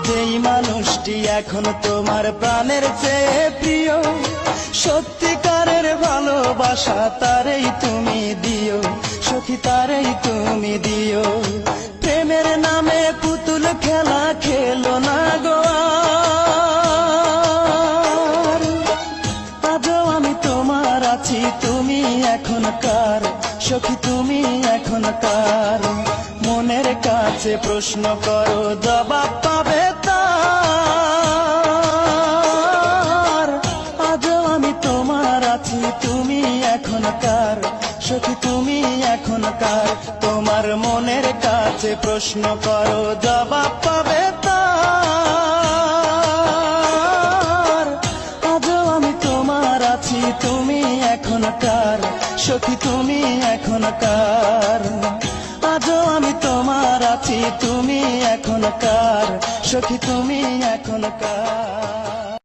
যেই মানুষটি এখন তোমার প্রাণের চেয়ে প্রিয়, সত্যিকারের ভালোবাসা তারেই তুমি দিও, সখী তারেই তুমি দিও। প্রেমের নামে পুতুল খেলা খেলো না গো আর। আজও আমি তোমার আছি, তুমি এখন কার, সখী তুমি এখন কার। মনের কাছে প্রশ্ন করো, জবাব পাবে তার। আজও আমি তোমার আছি, তুমি এখন কার, সখী তুমি এখন কার। তোমার মনের কাছে প্রশ্ন করো, জবাব পাবে তার। আজও আমি তোমার আছি, তুমি এখন কার, সখী তুমি এখন কার। আজও আমি তোমার আছি, তুমি এখন কার, সখী তুমি এখন কার।